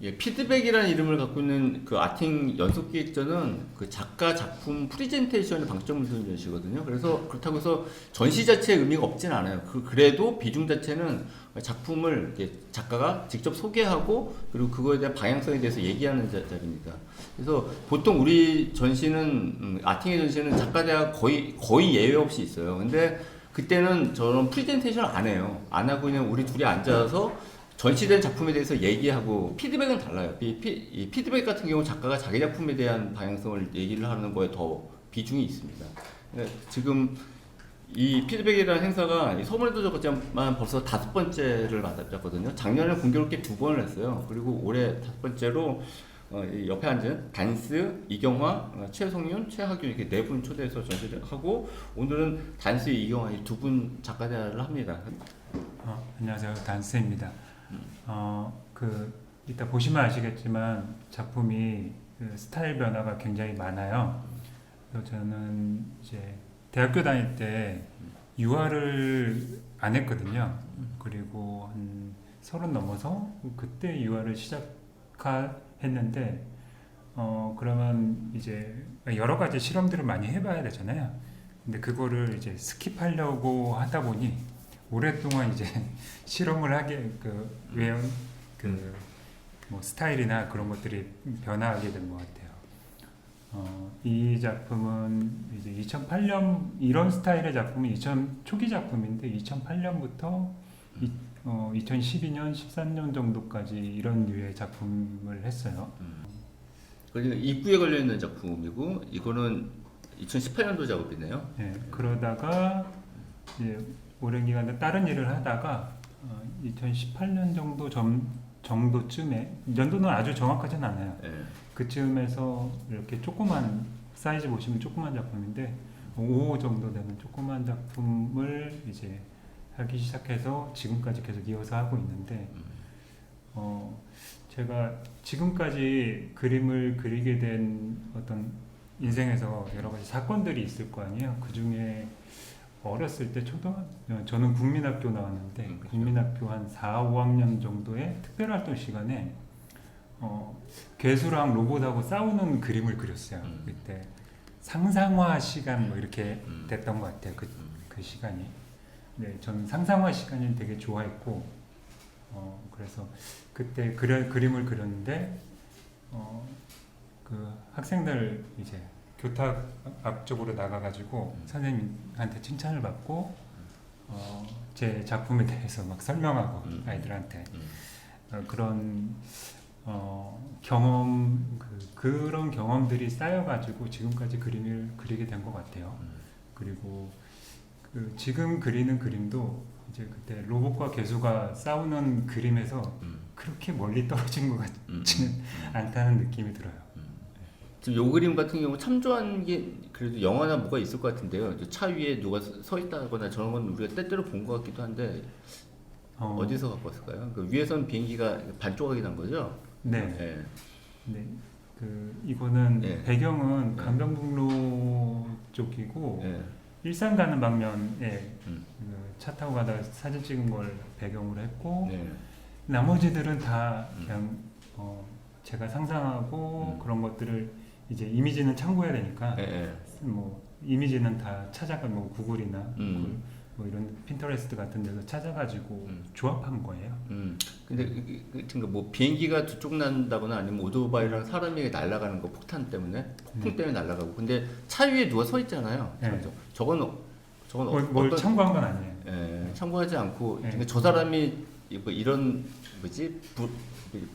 예, 피드백이라는 이름을 갖고 있는 그 아팅 연속기획전은 그 작가 작품 프리젠테이션에 방점을 두는 전시거든요. 그래서 그렇다고 해서 전시 자체에 의미가 없진 않아요. 그래도 비중 자체는 작품을 이렇게 작가가 직접 소개하고 그리고 그거에 대한 방향성에 대해서 얘기하는 자리입니다. 그래서 보통 우리 전시는 아팅의 전시는 작가대가 거의 예외 없이 있어요. 근데 그때는 저는 프리젠테이션을 안 해요. 안 하고 그냥 우리 둘이 앉아서 전시된 작품에 대해서 얘기하고 피드백은 달라요. 이 피드백 같은 경우 작가가 자기 작품에 대한 방향성을 얘기를 하는 거에 더 비중이 있습니다. 지금 이 피드백이라는 행사가 서문에도 적었지만 벌써 5번째를 맞았거든요. 작년에 공교롭게 2번을 했어요. 그리고 올해 5번째로 옆에 앉은 단스, 이경화, 최성윤, 최하균 이렇게 4분 초대해서 전시를 하고 오늘은 단스, 이경화 이 2분 작가 대화를 합니다. 안녕하세요. 단스입니다. 이따 보시면 아시겠지만 작품이 그 스타일 변화가 굉장히 많아요. 그래서 저는 이제 대학교 다닐 때 유화를 안 했거든요. 그리고 한 30 넘어서 그때 유화를 시작했는데 그러면 이제 여러 가지 실험들을 많이 해봐야 되잖아요. 근데 그거를 이제 스킵하려고 하다 보니 오랫동안 이제 실험을 하게 뭐 스타일이나 그런 것들이 변화하게 된 것 같아요. 이 작품은 이제 2008년 이런 스타일의 작품은 2000 초기 작품인데 2008년부터 2012년, 13년 정도까지 이런 류의 작품을 했어요. 그러니까 입구에 걸려 있는 작품이고 이거는 2018년도 작업이네요. 네, 그러다가 이제 오랜 기간 다른 일을 하다가 2018년 정도쯤에 연도는 아주 정확하진 않아요. 네. 그쯤에서 이렇게 조그만 사이즈 보시면 조그만 작품인데 5호 정도 되는 조그만 작품을 이제 하기 시작해서 지금까지 계속 이어서 하고 있는데 제가 지금까지 그림을 그리게 된 어떤 인생에서 여러 가지 사건들이 있을 거 아니에요. 그 중에 어렸을 때 저는 국민학교 나왔는데 그렇죠. 국민학교 한 4, 5학년 정도의 특별활동 시간에 괴수랑 로봇하고 싸우는 그림을 그렸어요. 그때 상상화 시간 뭐 이렇게 됐던 것 같아요. 그 시간이. 네, 저는 상상화 시간을 되게 좋아했고 그래서 그때 그림을 그렸는데 그 학생들 이제 교탁 앞쪽으로 나가가지고 선생님한테 칭찬을 받고 제 작품에 대해서 막 설명하고 아이들한테 그런 그런 경험들이 쌓여가지고 지금까지 그림을 그리게 된 것 같아요. 그리고 지금 그리는 그림도 이제 그때 로봇과 개수가 싸우는 그림에서 그렇게 멀리 떨어진 것 같지는 않다는 느낌이 들어요. 지금 요 그림 같은 경우 참조한 게 그래도 영화나 뭐가 있을 것 같은데요. 차 위에 누가 서 있다거나 저런 건 우리가 때때로 본 것 같기도 한데 어디서 갖고 왔을까요? 그 위에선 비행기가 반조각이 난 거죠? 네. 네. 네. 이거는 네. 배경은 네. 강변북로 쪽이고 네. 일산 가는 방면에 음. 차 타고 가다가 사진 찍은 걸 배경으로 했고 네. 나머지들은 다 그냥 제가 상상하고 그런 것들을 이제 이미지는 참고해야 되니까 네. 뭐 이미지는 다 찾아가 뭐 구글이나 뭐 이런 핀터레스트 같은 데서 찾아가지고 조합한 거예요. 근데 그러니까 뭐 비행기가 두쪽 난다거나 아니면 오토바이랑 사람이 날아가는 거 폭탄 때문에 폭풍 때문에 날아가고 근데 차 위에 누가 서 있잖아요. 네. 저건 뭘 참고한 건 아니에요. 예, 참고하지 않고 네. 근데 저 사람이 뭐 이런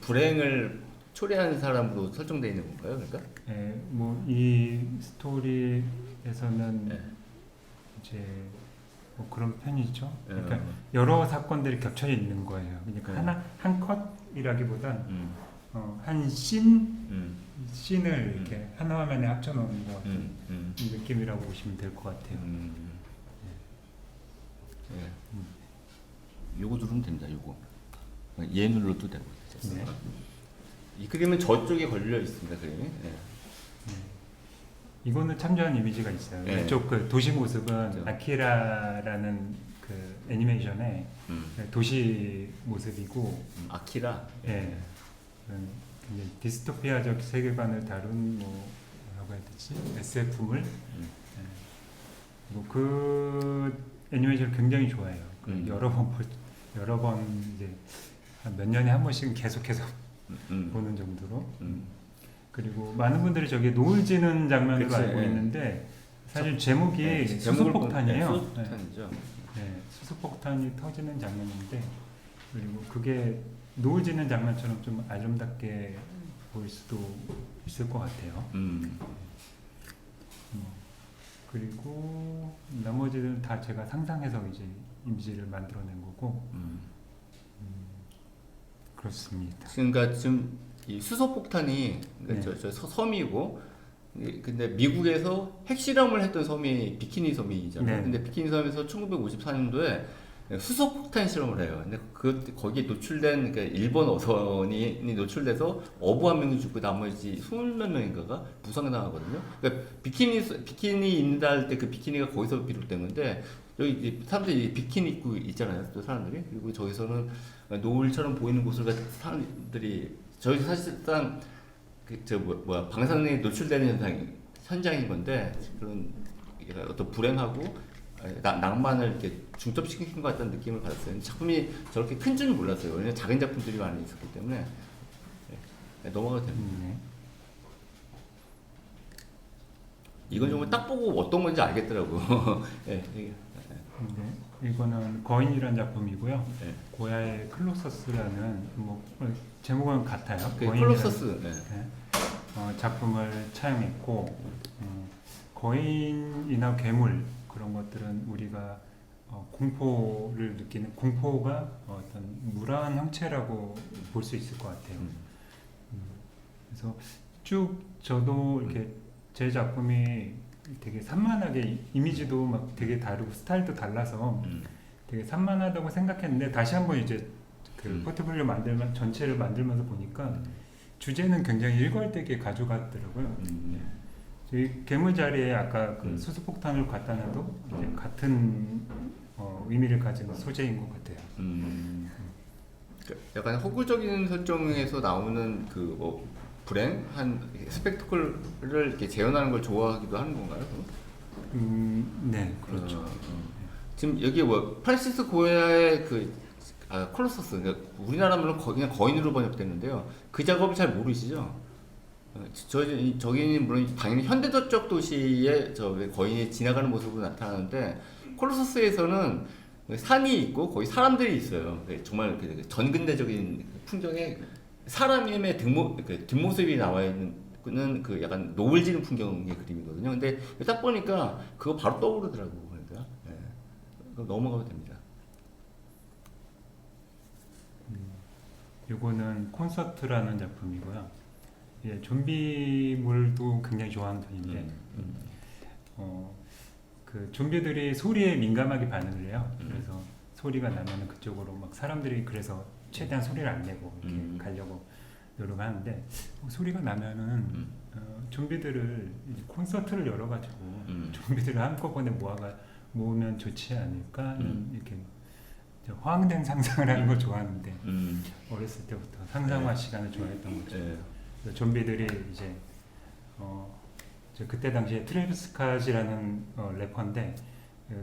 불행을 초래하는 사람으로 설정되어 있는 건가요? 그러니까? 네, 뭐 이 스토리에서는 네. 이제 뭐 그런 편이죠. 네. 그러니까 여러 사건들이 겹쳐 있는 거예요. 그러니까 한 컷이라기보단 한 씬을 이렇게 한 화면에 합쳐 놓은 것 같은 느낌이라고 보시면 될 것 같아요. 네. 요거 누르면 됩니다. 요거 얘 눌러도 되고. 네. 이 그림은 저쪽에 걸려 있습니다. 그림이. 네. 이거는 참조한 이미지가 있어요. 네. 이쪽 그 도시 모습은 그렇죠. 아키라라는 그 애니메이션의 도시 모습이고, 아키라. 예, 디스토피아적 세계관을 다룬 뭐라고 해야 되지? SF물. 그 애니메이션을 굉장히 좋아해요. 여러 번 이제 한 몇 년에 한 번씩은 계속해서 보는 정도로. 그리고 많은 분들이 저게 노을 지는 장면으로 그치, 알고 예. 있는데 사실 제목이 제목을 수소폭탄이에요. 보면, 네, 수소폭탄이죠. 네, 수소폭탄이 터지는 장면인데 그리고 그게 노을 지는 장면처럼 좀 아름답게 보일 수도 있을 것 같아요. 그리고 나머지는 다 제가 상상해서 이제 이미지를 만들어낸 거고 그렇습니다. 그러니까 지금 이 수소폭탄이 그러니까 네. 저 섬이고, 근데 미국에서 핵실험을 했던 섬이 비키니 섬이잖아요. 네. 근데 비키니 섬에서 1954년도에 수소폭탄 실험을 해요. 근데 거기에 노출된 그러니까 일본 어선이 노출돼서 어부 한 명이 죽고 나머지 20몇 명인가가 부상당하거든요. 그러니까 비키니 입는다 할 때 그 비키니가 거기서 비롯된 건데, 여기 이제 사람들이 비키니 입고 있잖아요. 또 사람들이. 그리고 저기서는 노을처럼 보이는 곳을 가서 사람들이, 저희 사실상 방사능에 노출되는 현장인 건데, 그런 어떤 불행하고 낭만을 이렇게 중첩시킨 것 같다는 느낌을 받았어요. 작품이 저렇게 큰 줄은 몰랐어요. 왜냐면 작은 작품들이 많이 있었기 때문에. 네, 넘어가도 됩니다. 이건 정말 딱 보고 어떤 건지 알겠더라고. 네, 이거는 거인이라는 작품이고요. 네. 고야의 클로서스라는 제목은 같아요. 콜로서스. 네. 작품을 차용했고 거인이나 괴물 그런 것들은 우리가 공포를 느끼는 공포가 어떤 무라한 형체라고 볼 수 있을 것 같아요. 그래서 쭉 저도 이렇게 제 작품이 되게 산만하게 이미지도 막 되게 다르고 스타일도 달라서 되게 산만하다고 생각했는데 다시 한번 이제 그 포트폴리오 전체를 만들면서 보니까 주제는 굉장히 일괄되게 가져갔더라고요. 저희 괴물 자리에 아까 그 수소폭탄을 갖다 놔도 이제 같은 의미를 가진 소재인 것 같아요. 약간 허구적인 설정에서 나오는 불행 한 스펙타클을 이렇게 재현하는 걸 좋아하기도 하는 건가요? 네, 그렇죠. 지금 여기 프란시스 고야의 콜로서스, 그러니까 우리나라면 그냥 거인으로 번역됐는데요. 그 작업을 잘 모르시죠? 저기는 물론 당연히 현대적 도시의 거인이 지나가는 모습으로 나타나는데, 콜로서스에서는 산이 있고 거기 사람들이 있어요. 정말 전근대적인 풍경에 사람의 뒷모습이 나와 있는 약간 노을 지는 풍경의 그림이거든요. 근데 딱 보니까 그거 바로 떠오르더라고요. 그러니까 그럼 넘어가도 됩니다. 이거는 콘서트라는 작품이고요. 예, 좀비물도 굉장히 좋아하는 편인데 그 좀비들이 소리에 민감하게 반응을 해요. 그래서 소리가 나면은 그쪽으로 막 사람들이 그래서 최대한 소리를 안 내고 이렇게 가려고 노력하는데 소리가 나면은 좀비들을 콘서트를 열어가지고 좀비들을 한꺼번에 모으면 좋지 않을까 이렇게 화학된 상상을 하는 걸 좋아하는데 어렸을 때부터 상상화 시간을 좋아했던 거죠. 그래서 좀비들이 이제 그때 당시에 트래비스 스캇이라는 래퍼인데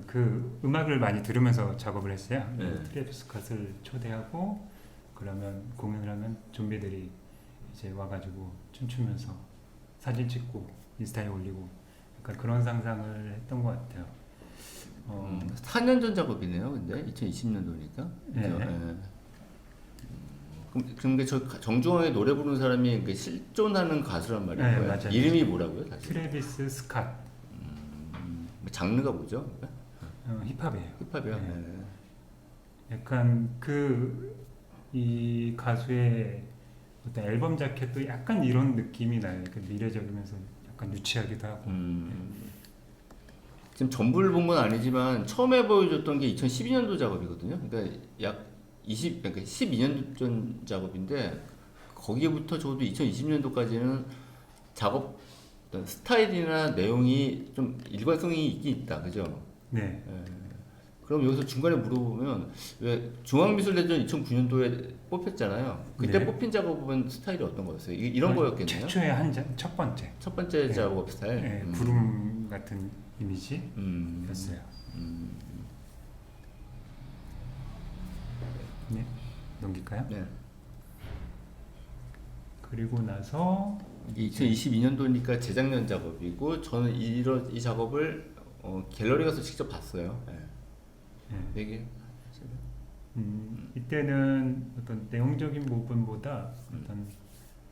그 음악을 많이 들으면서 작업을 했어요. 트래비스 스캇을 초대하고 그러면 공연을 하면 좀비들이 이제 와가지고 춤추면서 사진 찍고 인스타에 올리고 약간 그런 상상을 했던 것 같아요. 4년 전 작업이네요. 근데 2020년도니까. 네. 그럼 정중앙에 노래 부르는 사람이 실존하는 가수란 말이에요. 네, 맞아요. 이름이 뭐라고요? 다시? 트래비스 스캇. 장르가 뭐죠? 힙합이에요. 힙합이요. 네. 약간 이 가수의 어떤 앨범 자켓도 약간 이런 느낌이 나요. 미래적이면서 약간 유치하기도 하고. 지금 전부를 본 건 아니지만 처음에 보여줬던 게 2012년도 작업이거든요. 그러니까 그러니까 12년 전 작업인데 거기부터 적어도 2020년도까지는 작업 어떤 스타일이나 내용이 좀 일관성이 있긴 있다, 그죠? 네. 그럼 여기서 중간에 물어보면 왜 중앙미술대전 2009년도에 뽑혔잖아요. 그때 네. 뽑힌 작업은 스타일이 어떤 거였어요? 이런 거였겠네요. 최초의 첫 번째. 첫 번째 네. 작업 스타일. 네, 구름 같은 이미지였어요. 음. 네, 넘길까요? 네. 그리고 나서 2022년도니까 재작년 작업이고 저는 이 작업을 갤러리 가서 직접 봤어요. 네. 네. 얘기. 이때는 어떤 내용적인 부분보다 어떤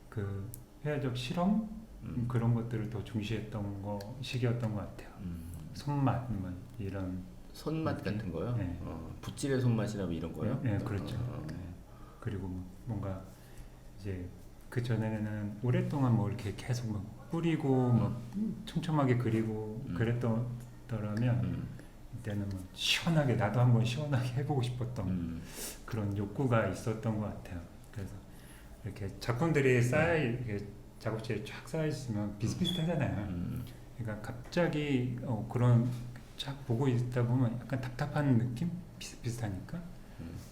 그 회화적 실험 그런 것들을 더 중시했던 시기였던 것 같아요. 손맛 뭐 이런 손맛 같은 거요? 네. 붓질의 손맛이나 뭐 이런 거요? 네, 그렇죠. 네. 그리고 뭔가 이제 그 전에는 오랫동안 뭐 이렇게 계속 막 뿌리고 막 촘촘하게 그리고 그랬더라면 이때는 뭐 시원하게 나도 한번 시원하게 해보고 싶었던 그런 욕구가 있었던 것 같아요. 그래서 이렇게 작품들이 이렇게 작업실에 쫙 쌓여 있으면 비슷비슷하잖아요. 그러니까 갑자기 그런 쫙 보고 있다 보면 약간 답답한 느낌? 비슷비슷하니까.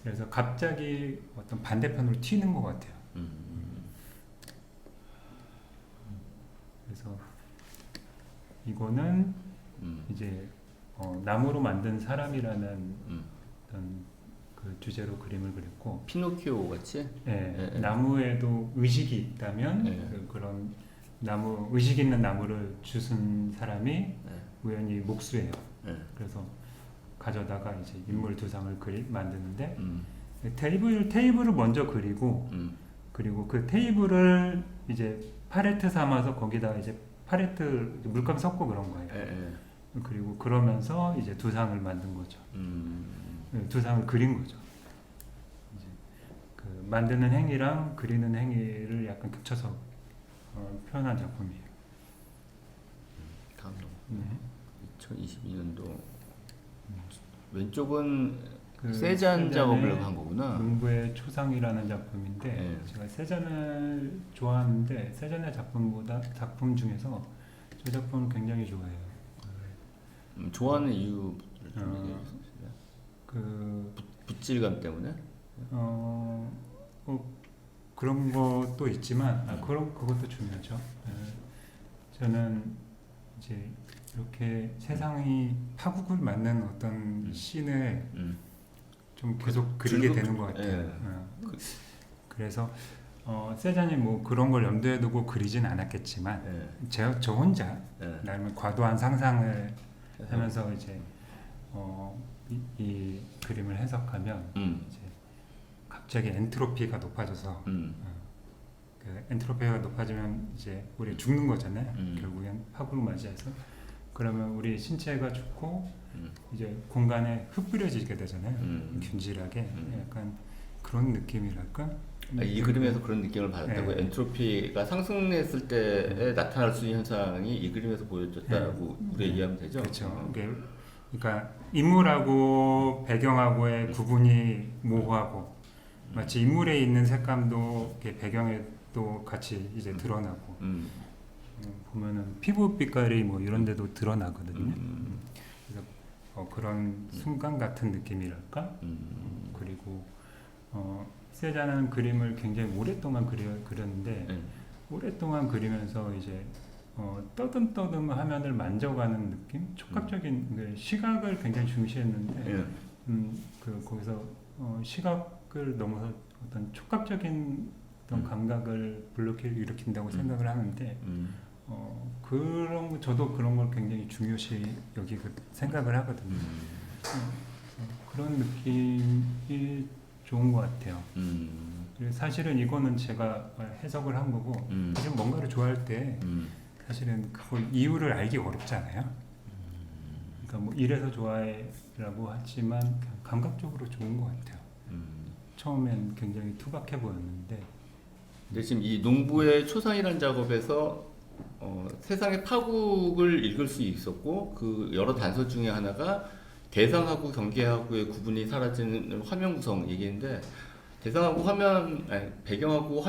그래서 갑자기 어떤 반대편으로 튀는 것 같아요. 그래서 이거는 이제 나무로 만든 사람이라는 어떤 그 주제로 그림을 그렸고 피노키오 같이? 예, 나무에도 의식이 있다면 그런 나무 의식 있는 나무를 주순 사람이 우연히 목수예요. 그래서 가져다가 이제 인물 두 상을 만드는데 테이블을 먼저 그리고 그리고 그 테이블을 이제 팔레트 삼아서 거기다 이제 팔레트 물감 섞고 그런 거예요. 그리고 그러면서 이제 두 상을 만든 거죠. 두 상을 그린 거죠. 이제 그 만드는 행위랑 그리는 행위를 약간 겹쳐서 표현한 작품이에요. 다음 네. 2022년도 왼쪽은 그 세잔 세잔의 작업을 한 거구나. 농부의 초상이라는 작품인데 네. 제가 세잔을 좋아하는데 세잔의 작품 중에서 저 작품을 굉장히 좋아해요. 좋아하는 이유를 좀 어, 얘기해 주세요. 그 붓질감 때문에? 그런 것도 있지만 그것도 중요하죠. 저는 이제 이렇게 세상이 파국을 맞는 어떤 씬을 좀 계속 그리게 되는 것 같아요. 그래서 세잔이 뭐 그런 걸 염두에 두고 그리진 않았겠지만 저 혼자 나름의 과도한 상상을 하면서 이제 이 그림을 해석하면 이제 갑자기 엔트로피가 높아져서 그 엔트로피가 높아지면 이제 우리 죽는 거잖아요. 결국엔 파국을 맞이해서 그러면 우리 신체가 죽고 이제 공간에 흩뿌려지게 되잖아요. 균질하게 약간 그런 느낌이랄까. 이 그림에서 그런 느낌을 받았다고. 엔트로피가 상승했을 때에 나타날 수 있는 현상이 이 그림에서 보여졌다고 우리가 이해하면 되죠. 그렇죠. 그러니까 인물하고 배경하고의 구분이 모호하고 마치 인물에 있는 색감도 배경에 또 같이 이제 드러나고 보면은 피부 빛깔이 뭐 이런 데도 드러나거든요. 그래서 그런 순간 같은 느낌이랄까. 그리고 세잔은 그림을 굉장히 오랫동안 그렸는데 오랫동안 그리면서 이제 떠듬떠듬 화면을 만져가는 느낌, 촉각적인 시각을 굉장히 중시했는데 거기서 시각을 넘어서 어떤 촉각적인 어떤 감각을 일으킨다고 생각을 하는데 그런 거 저도 그런 걸 굉장히 중요시 여기고 생각을 하거든요. 그런 느낌이 좋은 것 같아요. 사실은 이거는 제가 해석을 한 거고 사실 뭔가를 좋아할 때 사실은 그걸 이유를 알기 어렵잖아요. 그러니까 뭐 이래서 좋아해라고 하지만 그냥 감각적으로 좋은 것 같아요. 처음엔 굉장히 투박해 보였는데 근데 지금 이 농부의 초상이라는 작업에서 세상의 파국을 읽을 수 있었고 그 여러 단서 중에 하나가 대상하고 경계하고의 구분이 사라지는 화면 구성 얘기인데 대상하고 배경하고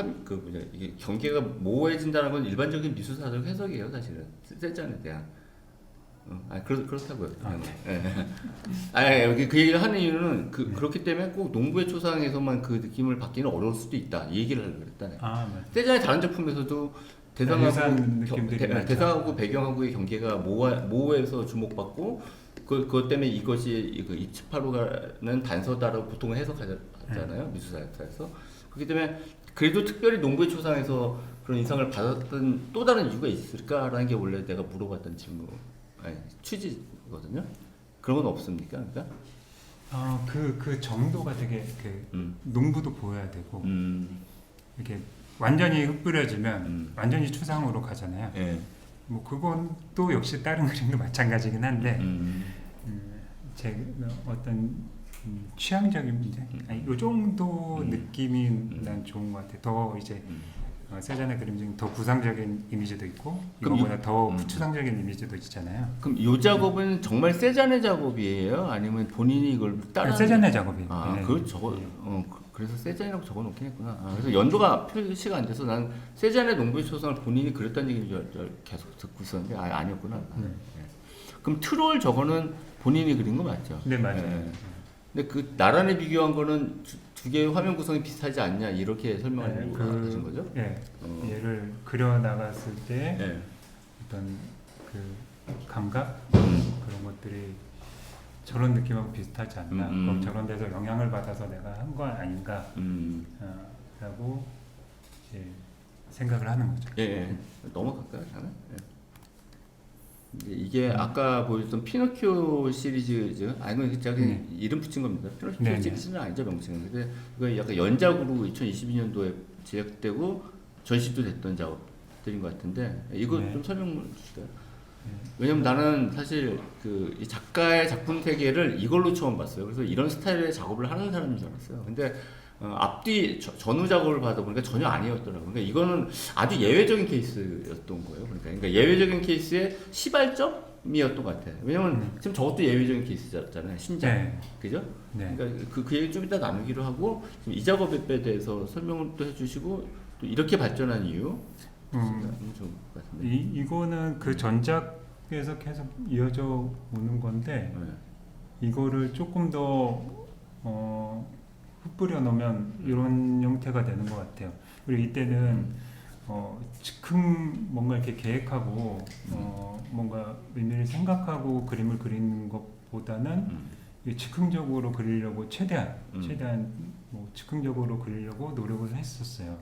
이게 경계가 모호해진다는 건 일반적인 미술사적 해석이에요, 사실은 세잔에 대한. 그렇다고요. 아, 예. 아니, 그 얘기를 하는 이유는 그렇기 때문에 꼭 농부의 초상에서만 그 느낌을 받기는 어려울 수도 있다. 이 얘기를 하려고 그랬다. 맞아요. 세잔의 다른 작품에서도 유사한 대상하고 느낌들이 많죠. 대상하고 배경하고의 경계가 모호해서 주목받고 그것 때문에 이것이 그 이치파루가는 단서다라고 보통 해석하잖아요. 미술사에서. 그렇기 때문에 그래도 특별히 농부의 초상에서 그런 인상을 받았던 또 다른 이유가 있을까라는 게 원래 내가 물어봤던 질문, 취지거든요. 그런 건 없습니까? 그러니까? 그 정도가 되게 농부도 보여야 되고 음, 이렇게 완전히 흩뿌려지면 완전히 추상으로 가잖아요. 예. 뭐 그건 또 역시 다른 그림도 마찬가지긴 한데 제 어떤 취향적인 문제, 아니, 요 정도 느낌이 난 좋은 것 같아. 더 이제 세잔의 그림 중에 더 구상적인 이미지도 있고 그럼 이거보다 더 추상적인 이미지도 있잖아요. 그럼 이 작업은 정말 세잔의 작업이에요? 아니면 본인이 이걸 따라? 세잔의 작업이에요. 네. 그걸 그래서 세잔이라고 적어놓긴 했구나. 그래서 연도가 표시가 안 돼서 난 세잔의 농부의 초상을 본인이 그렸다는 얘기인 줄 계속 듣고 있었는데 아니었구나. 예. 그럼 트롤 저거는 본인이 그린 거 맞죠? 네, 맞아요. 예. 근데 그 나란히 비교한 거는 두 개의 화면 구성이 비슷하지 않냐 이렇게 설명을 하신 거죠? 예. 얘를 그려 나갔을 때 예. 어떤 그 감각 그런 것들이 저런 느낌하고 비슷하지 않나. 그럼 저런 데서 영향을 받아서 내가 한 건 아닌가 라고 이제 생각을 하는 거죠. 예. 넘어갈까요, 저는? 이게 아까 보여줬던 피노키오 시리즈, 이건 저기 이름 붙인 겁니다. 피노키오 네, 시리즈는 아니죠, 명칭은. 근데 이거 약간 연작으로 2022년도에 제작되고 전시도 됐던 작업들인 것 같은데, 이거 네. 좀 설명 주실까요? 왜냐면 나는 사실 이 작가의 작품 세계를 이걸로 처음 봤어요. 그래서 이런 스타일의 작업을 하는 사람인 줄 알았어요. 근데 앞뒤 전후 작업을 받아 보니까 전혀 아니었더라고요. 그러니까 이거는 아주 예외적인 케이스였던 거예요. 그러니까 예외적인 케이스의 시발점이었던 것 같아요. 왜냐면 지금 저것도 예외적인 케이스잖아요. 신작. 네. 그죠? 네. 그러니까 그 얘기 좀 이따 나누기로 하고 지금 이 작업에 대해서 설명을 또 해주시고 또 이렇게 발전한 이유 너무 좋은 것 같은데. 이거는 그 전작에서 계속 이어져 오는 건데 이거를 조금 더 흩뿌려 놓으면 이런 형태가 되는 것 같아요. 그리고 이때는 즉흥 뭔가 이렇게 계획하고 뭔가 의미를 생각하고 그림을 그리는 것보다는 즉흥적으로 그리려고 최대한 뭐 즉흥적으로 그리려고 노력을 했었어요.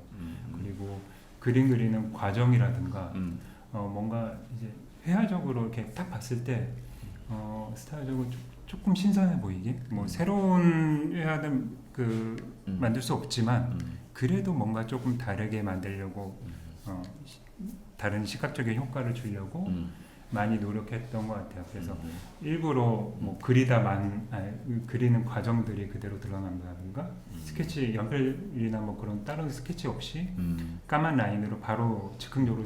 그리고 그림 그리는 과정이라든가 뭔가 이제 회화적으로 이렇게 딱 봤을 때 스타일적으로 조금 신선해 보이게 뭐 새로운 회화는 만들 수 없지만 그래도 뭔가 조금 다르게 만들려고 다른 시각적인 효과를 주려고 많이 노력했던 것 같아요. 그래서 일부러 뭐 그리는 과정들이 그대로 드러난다든가 스케치 연필이나 뭐 그런 다른 스케치 없이 까만 라인으로 바로 즉흥적으로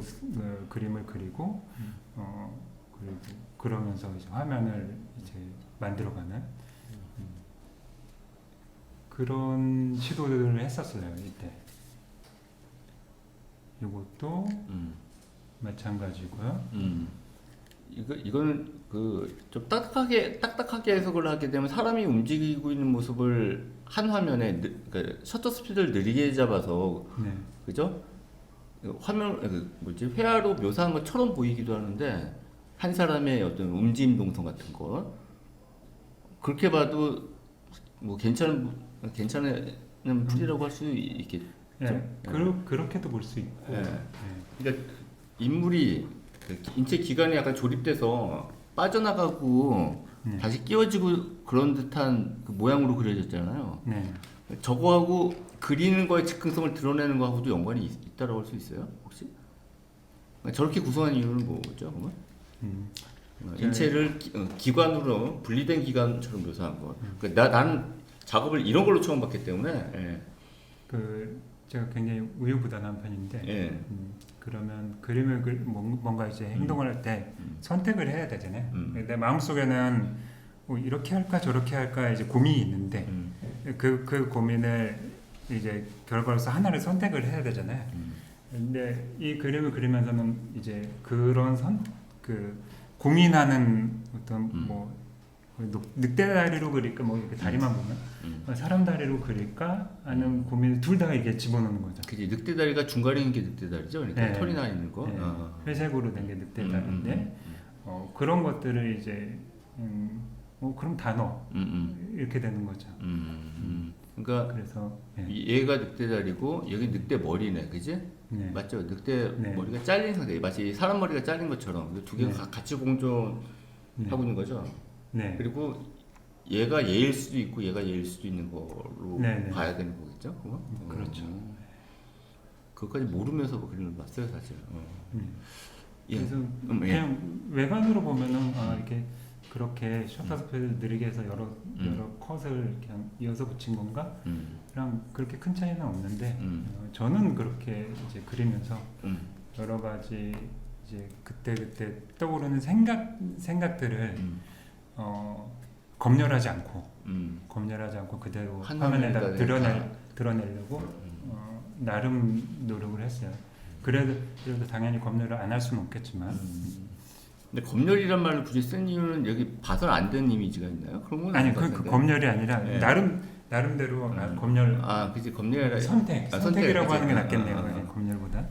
그림을 그리고 그리고 그러면서 이제 화면을 이제 만들어가는 그런 시도들을 했었어요 이때. 이것도 마찬가지고요. 이거는 좀 딱딱하게 해석을 하게 되면 사람이 움직이고 있는 모습을 한 화면에 셔터 스피드를 느리게 잡아서 네. 그죠? 화면 회화로 묘사한 것처럼 보이기도 하는데 한 사람의 어떤 움직임 동선 같은 거 그렇게 봐도 뭐 괜찮은 풀이라고 할 수 있겠죠. 네. 그렇게도 볼 수 있고. 네. 네. 그러니까 인물이 인체 기관이 약간 조립돼서 빠져나가고 다시 끼워지고 그런 듯한 그 모양으로 그려졌잖아요. 네. 저거하고 그리는 거의 즉흥성을 드러내는 거하고도 연관이 있다고 할 수 있어요? 혹시? 저렇게 구성한 이유는 뭐죠? 그러면? 인체를 기관으로 분리된 기관처럼 묘사한 거. 그러니까 나는 작업을 이런 걸로 처음 봤기 때문에. 제가 굉장히 우유부단한 편인데 예. 그러면 그림을 뭔가 이제 행동을 할 때 선택을 해야 되잖아요. 내 마음속에는 뭐 이렇게 할까 저렇게 할까 이제 고민이 있는데 그 고민을 이제 결과로서 하나를 선택을 해야 되잖아요. 근데 이 그림을 그리면서는 이제 그런 고민하는 어떤 뭐 늑대 다리로 그릴까 뭐 이렇게 다리만 보면 사람 다리로 그릴까 하는 고민을 둘 다 이게 집어넣는 거죠. 그지 늑대 다리가 중간에 있는 게 늑대 다리죠. 그러니까 네. 털이 나 있는 거. 네. 어. 회색으로 된 게 늑대 다리인데 그런 것들을 이제 그럼 다 넣어 이렇게 되는 거죠. 그러니까 그래서 얘가 늑대 다리고 여기 늑대 머리네, 그지? 네. 맞죠? 늑대 네. 머리가 잘린 상태, 마치 사람 머리가 잘린 것처럼 두 개가 네. 같이 공존하고 네. 있는 거죠. 네. 그리고 얘가 얘일 수도 있고 얘가 얘일 수도 있는 걸로 네. 봐야 되는 거겠죠? 그거? 그렇죠. 그것까지 모르면서 뭐 그림을 봤어요, 사실. 예. 그래서 예. 그냥 외관으로 보면은 이렇게 그렇게 셔터 스피드를 느리게 해서 여러 컷을 그냥 이어서 붙인 건가? 랑 그렇게 큰 차이는 없는데 저는 그렇게 이제 그리면서 여러 가지 이제 그때 떠오르는 생각들을 검열하지 않고 그대로 화면에다 드러내려고 나름 노력을 했어요. 그래도 당연히 검열을 안 할 수는 없겠지만. 근데 검열이란 말을 굳이 쓴 이유는 여기 봐선 안 되는 이미지가 있나요? 그런 건 아니 아닌 것 그 같은데. 검열이 아니라 네. 나름대로 검열 그지 검열이 아니라 선택이라고 그치? 하는 게 낫겠네요. 네, 검열보다.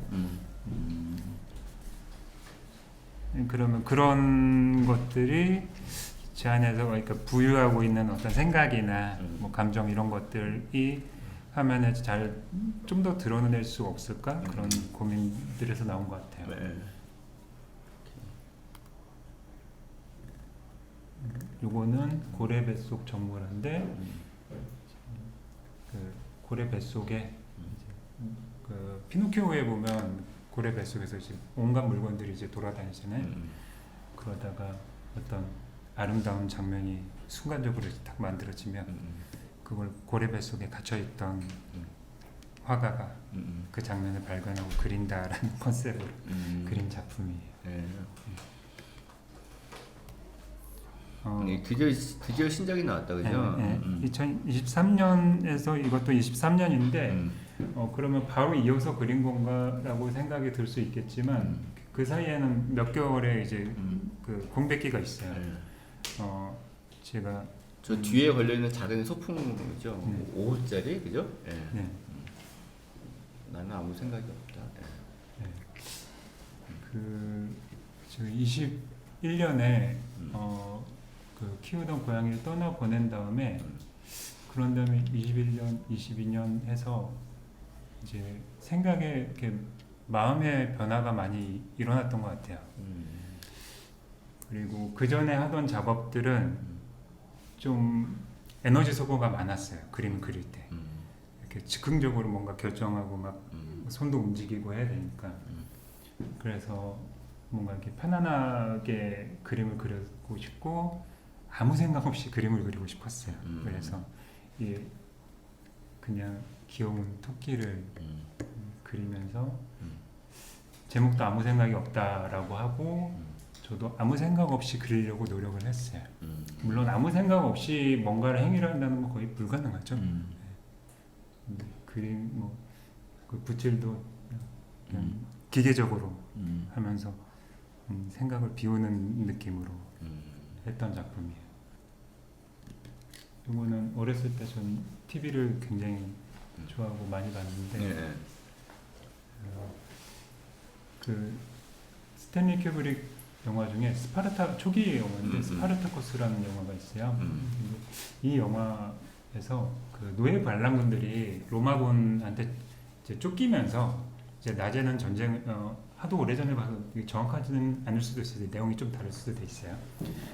그러면 그런 것들이 제 안에서 그러니까 부유하고 있는 어떤 생각이나 뭐 감정 이런 것들이 화면에 좀 더 드러낼 수 없을까 그런 고민들에서 나온 것 같아요. 네. 요거는 고래 뱃속 정물인데 그 고래 뱃속에 그 피노키오에 보면 고래 뱃속에서 이제 온갖 물건들이 이제 돌아다니잖아요. 그러다가 어떤 아름다운 장면이 순간적으로 딱 만들어지면 그걸 고래 뱃속에 갇혀있던 화가가 그 장면을 발견하고 그린다라는 컨셉으로 그린 작품이에요. 네. 드디어 신작이 나왔다, 그죠? 2023년에서 이것도 23년인데 그러면 바로 이어서 그린 건가라고 생각이 들 수 있겠지만 그 사이에는 몇 개월의 이제 그 공백기가 있어요. 제가 저 뒤에 걸려 있는 작은 소품이죠. 5호짜리, 그죠? 네. 나는 아무 생각이 없다. 저 21년에 그 키우던 고양이를 떠나 보낸 다음에 그런 다음에 21년, 22년 해서 이제 생각에 이렇게 마음의 변화가 많이 일어났던 것 같아요. 그리고 그 전에 하던 작업들은 좀 에너지 소모가 많았어요. 그림 그릴 때 이렇게 즉흥적으로 뭔가 결정하고 막 손도 움직이고 해야 되니까 그래서 뭔가 이렇게 편안하게 그림을 그리고 싶고 아무 생각 없이 그림을 그리고 싶었어요. 그래서 그냥 귀여운 토끼를 그리면서 제목도 아무 생각이 없다라고 하고 저도 아무 생각 없이 그리려고 노력을 했어요. 물론 아무 생각 없이 뭔가를 행위를 한다는 건 거의 불가능하죠. 그림 그 붓질도 그냥 기계적으로 하면서 생각을 비우는 느낌으로 했던 작품이에요. 이거는 어렸을 때 전 TV를 굉장히 좋아하고 많이 봤는데 그 스탠리 큐브릭 영화 중에 초기 영화인데 스파르타쿠스라는 영화가 있어요. 이 영화에서 그 노예 반란군들이 로마군한테 이제 쫓기면서 이제 낮에는 전쟁 하도 오래전에 봐서 정확하지는 않을 수도 있어요. 내용이 좀 다를 수도 있어요.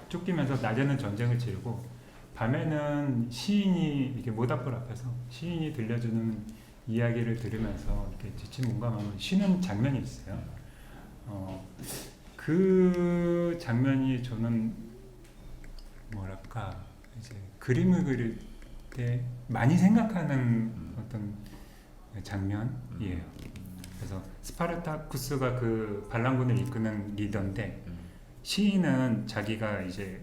쫓기면서 낮에는 전쟁을 치르고 밤에는 시인이 이렇게 모닥불 앞에서 시인이 들려주는 이야기를 들으면서 이렇게 지친 몸과 마음을 쉬는 장면이 있어요. 그 장면이 저는 뭐랄까 이제 그림을 그릴 때 많이 생각하는 어떤 장면이에요. 그래서 스파르타쿠스가 그 반란군을 이끄는 리더인데 시인은 자기가 이제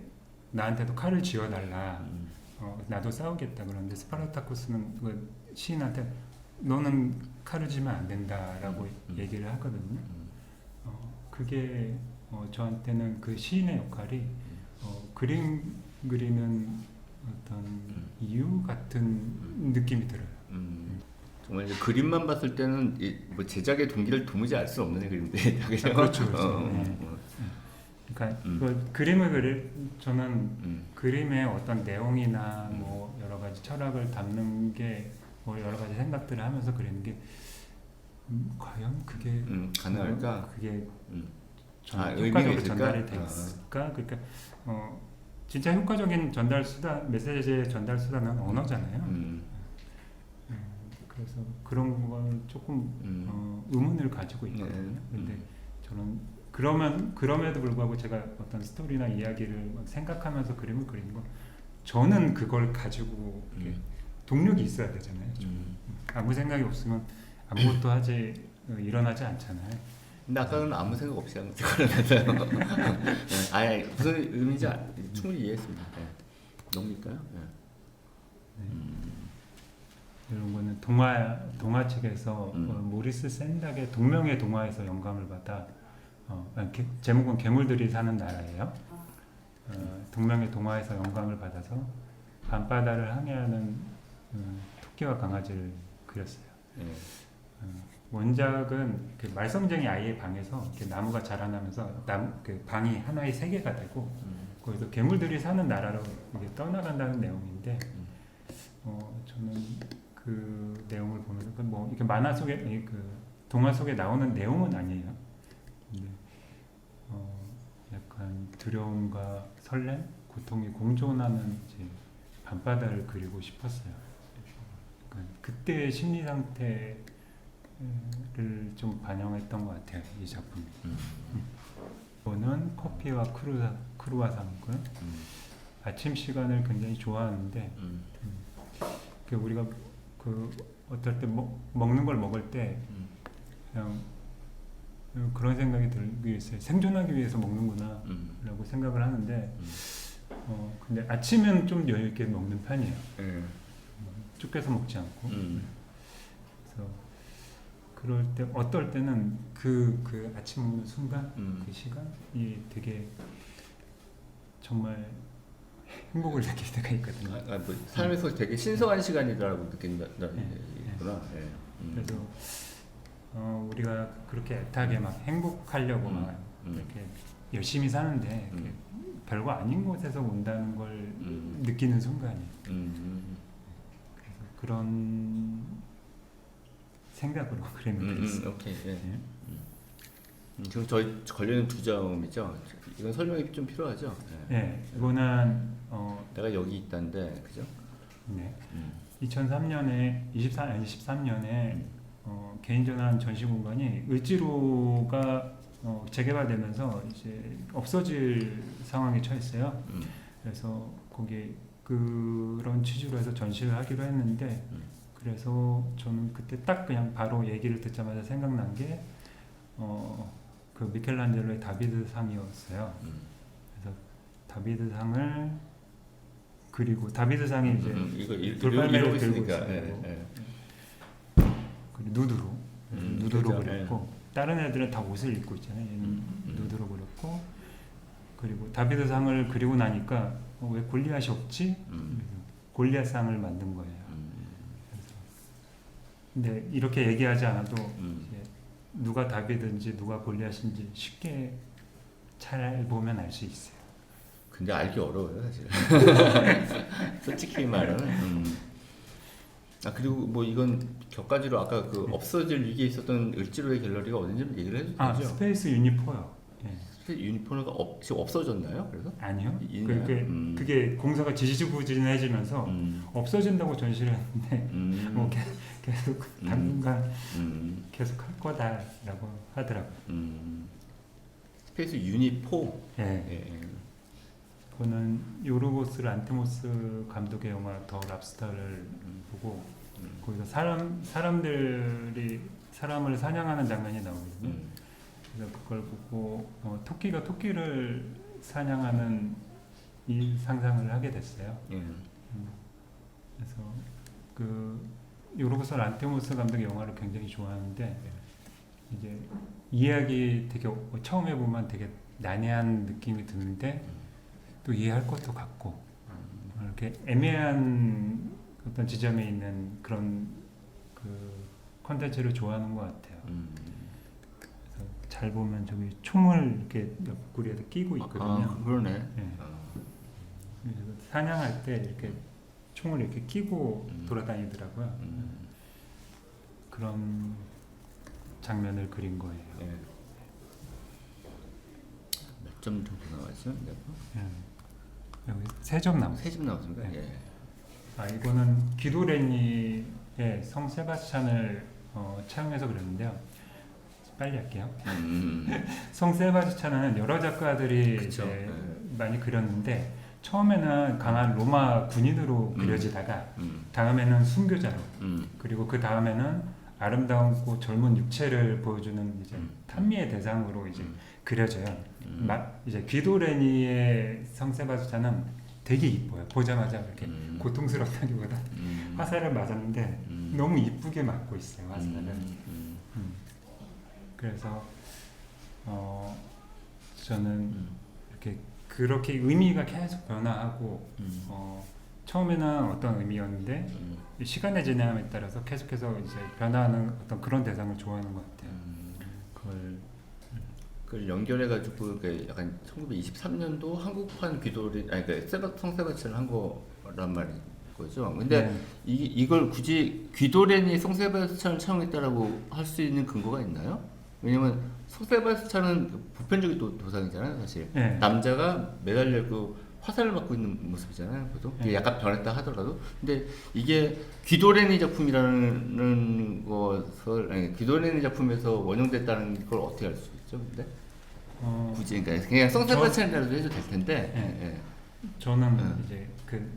나한테도 칼을 쥐어달라 나도 싸우겠다 그러는데 스파르타쿠스는 그 시인한테 너는 칼을 쥐면 안 된다라고 얘기를 하거든요. 그게 저한테는 그 시인의 역할이 그림 그리는 어떤 이유 같은 느낌이 들어요. 정말 이제 그림만 봤을 때는 뭐 제작의 동기를 도무지 알 수 없는 그림들이 그죠? 그렇죠, 그렇죠. 네. 그러니까 그 그림을 저는 그림의 어떤 내용이나 뭐 여러 가지 철학을 담는 게 뭐 여러 가지 생각들을 하면서 그리는 게 과연 그게 가능할까? 그게 의미가 효과적으로 있을까? 전달이 될까? 그러니까 진짜 효과적인 전달 수단, 메시지의 전달 수단은 언어잖아요. 그래서 그런 걸 조금 의문을 가지고 있거든요. 근데 저는 그럼에도 불구하고 제가 어떤 스토리나 이야기를 막 생각하면서 그림을 그리는 건 저는 그걸 가지고 동력이 있어야 되잖아요. 아무 생각이 없으면 아무것도 일어나지 않잖아요. 근데 아까는 아무 생각 없이 한 거라서요. 아예 무슨 의미인지 충분히 이해했습니다. 네. 넘길까요? 이런 거는 동화책에서 모리스 샌닥의 동명의 동화에서 영감을 받아 제목은 괴물들이 사는 나라예요. 동명의 동화에서 영감을 받아서 밤바다를 항해하는 토끼와 강아지를 그렸어요. 원작은 그 말썽쟁이 아이의 방에서 이렇게 나무가 자라나면서 그 방이 하나의 세계가 되고 거기서 괴물들이 사는 나라로 이게 떠나간다는 내용인데 저는 그 내용을 보면서 뭐 이렇게 만화 속에 그 동화 속에 나오는 내용은 아니에요. 근데 약간 두려움과 설렘, 고통이 공존하는 이제 밤바다를 그리고 싶었어요. 그러니까 그때의 심리 상태를 좀 반영했던 것 같아요. 이 작품이. 저는 커피와 크루아상을 아침 시간을 굉장히 좋아하는데 우리가 그 어떨 때 먹는 걸 먹을 때 그냥 그런 생각이 들기 있어요. 생존하기 위해서 먹는구나 라고 생각을 하는데 근데 아침엔 좀 여유 있게 먹는 편이에요. 쭉 해서 먹지 않고. 그래서 그럴 때 어떨 때는 그 아침 먹는 순간 그 시간이 되게 정말 행복을 느낄 때가 있거든요. 뭐 삶에서 되게 신성한 시간이라고 느낀다는 얘기구나. 그래서 우리가 그렇게 애타게 막 행복하려고 막 이렇게 열심히 사는데 별거 아닌 곳에서 온다는 걸 느끼는 순간이. 그래서 그런 생각으로 그림을 그렸어요. 오케이. 지금 저희 걸려있는 두 점이죠. 이건 설명이 좀 필요하죠. 이거는 내가 여기 있다는데, 그죠? 네. 2013년에 개인전환 전시 공간이 을지로가 재개발되면서 이제 없어질 상황에 처했어요. 그래서 거기 그런 취지로 해서 전시를 하기로 했는데, 그래서 저는 그때 딱 그냥 바로 얘기를 듣자마자 생각난 게 그 미켈란젤로의 다비드상이었어요. 그래서 다비드상을 그리고 다비드상이 이제 돌팔매를 들고 있어요. 그리고 누드로 그렸고 다른 애들은 다 옷을 입고 있잖아요. 얘는 누드로 그렸고 그리고 다비드상을 그리고 나니까 왜 골리앗이 없지? 그래서 골리앗상을 만든 거예요. 근데 이렇게 얘기하지 않아도 이제 누가 다비든지 누가 골리앗인지 쉽게 잘 보면 알 수 있어요. 근데 알기 어려워요, 사실. 솔직히 말은. 그리고 뭐 이건 격가지로 아까 그 없어질 위기에 있었던 을지로의 갤러리가 어딘지 얘기를 해도 되죠? 스페이스 유니포요. 유니포가 지금 없어졌나요? 그래서? 아니요. 그게 공사가 지지부진해지면서 없어진다고 전시를 했는데 뭐 계속 당분간 계속 할 거다라고 하더라고요. 스페이스 유니포? 그거는 요르고스 란티모스 감독의 영화 더 랍스타를 보고 거기서 사람들이 사람을 사냥하는 장면이 나오거든요. 그래서 그걸 보고 토끼가 토끼를 사냥하는 이 상상을 하게 됐어요. 그래서 그 요르고스 란티모스 감독의 영화를 굉장히 좋아하는데 이제 이야기 되게 처음에 보면 되게 난해한 느낌이 드는데 또 이해할 것도 같고 이렇게 애매한 어떤 지점에 있는 그런 그 컨텐츠를 좋아하는 것 같아요. 그래서 잘 보면 저기 총을 이렇게 옆구리에다 끼고 있거든요. 그러네. 네. 그래서 사냥할 때 이렇게 총을 이렇게 끼고 돌아다니더라고요. 그런 장면을 그린 거예요. 예. 몇 점 정도 나왔죠? 여기 3점 남았어요. 3점 나왔습니다. 네. 예. 이거는 기도레니의 성 세바스찬을 차용해서 그렸는데요. 빨리 할게요. 성 세바스찬은 여러 작가들이 그쵸. 이제 많이 그렸는데 처음에는 강한 로마 군인으로 그려지다가 다음에는 순교자로 그리고 그 다음에는 아름다운 젊은 육체를 보여주는 이제 탄미의 대상으로 이제 그려져요. 이제 귀도레니의 성세바스찬은 되게 이뻐요. 보자마자 이렇게 고통스럽다기보다 화살을 맞았는데 너무 이쁘게 맞고 있어요. 화살을. 그래서 저는 이렇게 그렇게 의미가 계속 변화하고 처음에는 어떤 의미였는데 시간의 지남에 따라서 계속해서 이제 변화하는 어떤 그런 대상을 좋아하는 것 같아요. 그걸 연결해가지고 약간 1923년도 한국판 귀도리 성세바스찬을 한 거란 말인 거죠. 근데 네. 이걸 굳이 귀도레니 성세바스찬을 차용했다라고 할 수 있는 근거가 있나요? 왜냐면 성세바스찬은 보편적인 도상이잖아요, 사실. 네. 남자가 매달려 있고 화살을 맞고 있는 모습이잖아요, 보통. 네. 약간 변했다 하더라도. 근데 이게 귀도레니 작품이라는 것을 귀도레니 작품에서 원형됐다는 걸 어떻게 알 수 있죠, 근데? 굳이 그냥 성세바스찬이라도 해도 될 텐데. 네. 저는 이제 그